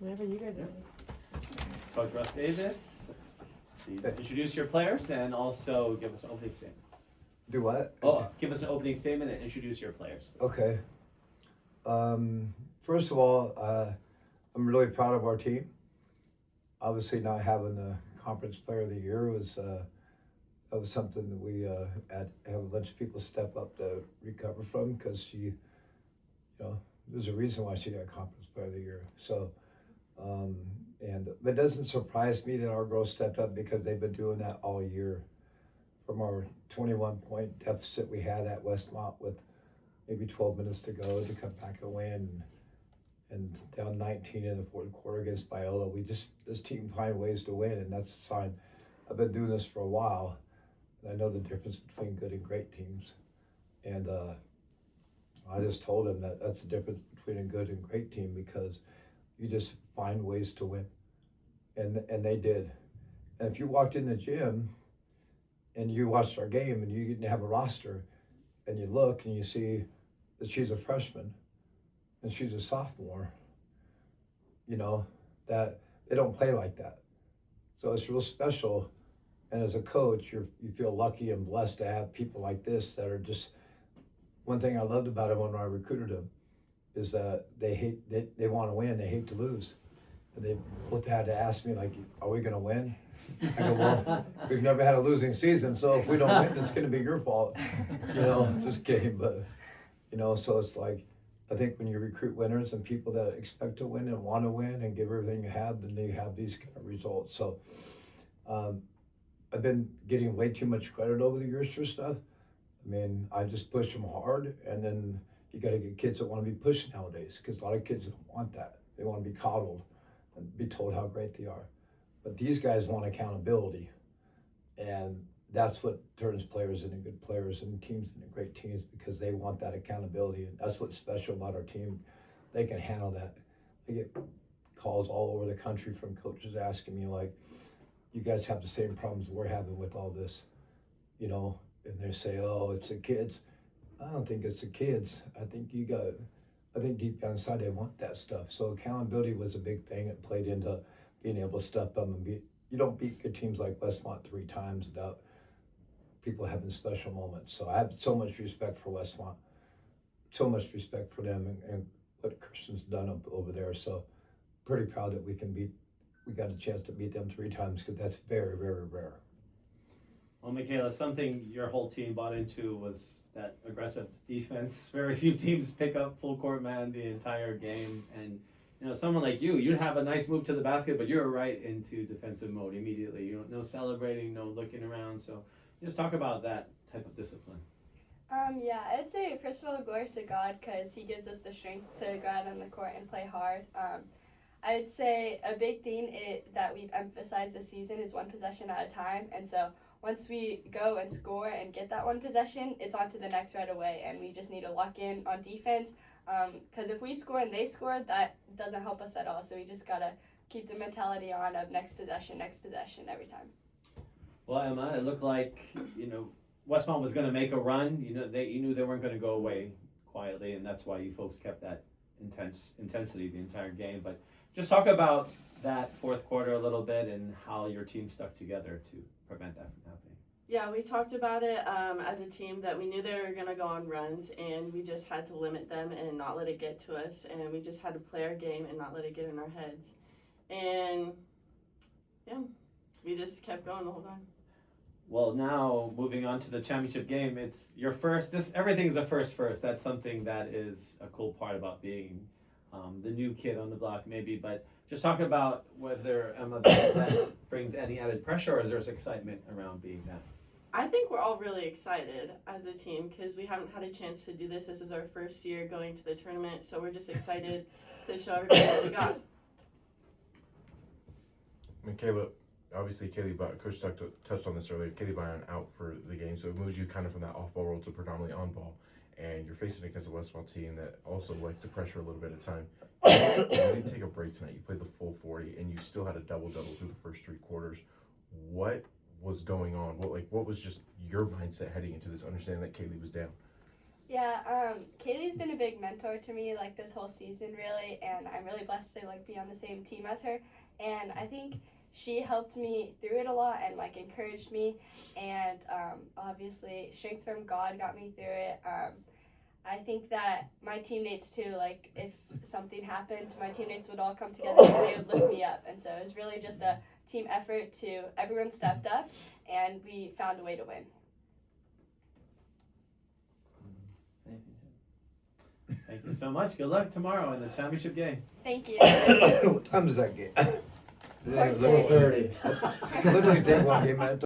Whenever you guys are. Coach Russ Davis, please introduce your players and also give us an opening statement. Do what? Oh, give us an opening statement and introduce your players. Okay. First of all, I'm really proud of our team. Obviously, not having the Conference Player of the Year was that was something that we had to have a bunch of people step up to recover from, because she, there's a reason why she got Conference Player of the Year. So, but it doesn't surprise me that our girls stepped up, because they've been doing that all year. From our 21-point deficit we had at Westmont with maybe 12 minutes to go to come back and win, and down 19 in the fourth quarter against Biola. This team find ways to win, and that's a sign. I've been doing this for a while, and I know the difference between good and great teams. And I just told them that that's the difference between a good and great team, because you just find ways to win. And they did. And if you walked in the gym and you watched our game and you didn't have a roster, and you look and you see that she's a freshman and she's a sophomore, that they don't play like that. So it's real special. And as a coach, you feel lucky and blessed to have people like this that are just, one thing I loved about them when I recruited them is that they want to win, they hate to lose. And they both had to ask me, like, are we going to win? I go, well, we've never had a losing season, so if we don't win, it's going to be your fault. Just kidding. But, so it's like, I think when you recruit winners and people that expect to win and want to win and give everything you have, then they have these kind of results. So I've been getting way too much credit over the years for stuff. I mean, I just push them hard, and then you got to get kids that want to be pushed nowadays, because a lot of kids don't want that. They want to be coddled and be told how great they are. But these guys want accountability, and that's what turns players into good players and teams into great teams, because they want that accountability. And that's what's special about our team. They can handle that. I get calls all over the country from coaches asking me, like, you guys have the same problems we're having with all this, and they say, oh, it's the kids. I don't think it's the kids. I think deep down inside they want that stuff. So accountability was a big thing. It played into being able to step up and you don't beat good teams like Westmont 3 times without people having special moments. So I have so much respect for Westmont, so much respect for them and what Kristen's done up over there. So pretty proud that we got a chance to beat them 3 times, because that's very, very rare. Well, Michaela, something your whole team bought into was that aggressive defense. Very few teams pick up full court man the entire game. And, someone like you'd have a nice move to the basket, but you're right into defensive mode immediately. No celebrating, no looking around. So just talk about that type of discipline. Yeah, I'd say, first of all, glory to God, because he gives us the strength to go out on the court and play hard. I'd say a big theme that we've emphasized this season is one possession at a time. And so once we go and score and get that one possession, it's on to the next right away. And we just need to lock in on defense, because if we score and they score, that doesn't help us at all. So we just got to keep the mentality on of next possession every time. Well, Emma, it looked like, Westmont was going to make a run. You knew they weren't going to go away quietly, and that's why you folks kept that intensity the entire game. But just talk about that fourth quarter a little bit and how your team stuck together to prevent that from happening. Yeah, we talked about it as a team, that we knew they were going to go on runs, and we just had to limit them and not let it get to us, and we just had to play our game and not let it get in our heads. And yeah, we just kept going the whole time. Well, now moving on to the championship game, it's your first. Everything's a first. That's something that is a cool part about being the new kid on the block, maybe. But just talk about whether, Emma, that brings any added pressure, or is there excitement around being that? I think we're all really excited as a team, because we haven't had a chance to do this. This is our first year going to the tournament, so we're just excited to show everybody what we got. Michaela, obviously, Coach touched on this earlier. Kaylee Byron out for the game, so it moves you kind of from that off-ball role to predominantly on-ball. And you're facing against a Westmont team that also likes to pressure a little bit at a time. You didn't take a break tonight. You played the full 40, and you still had a double-double through the first 3 quarters. What was going on? What was just your mindset heading into this, understanding that Kaylee was down? Yeah, Kaylee's been a big mentor to me like this whole season really, and I'm really blessed to like be on the same team as her. And I think she helped me through it a lot and like encouraged me, and obviously strength from God got me through it. I think that my teammates too, like if something happened, my teammates would all come together and they would lift me up, and so it was really just a team effort to everyone stepped up and we found a way to win. Thank you so much. Good luck tomorrow in the championship game. Thank you. What time is that game? 4:30. Literally take one game at a time.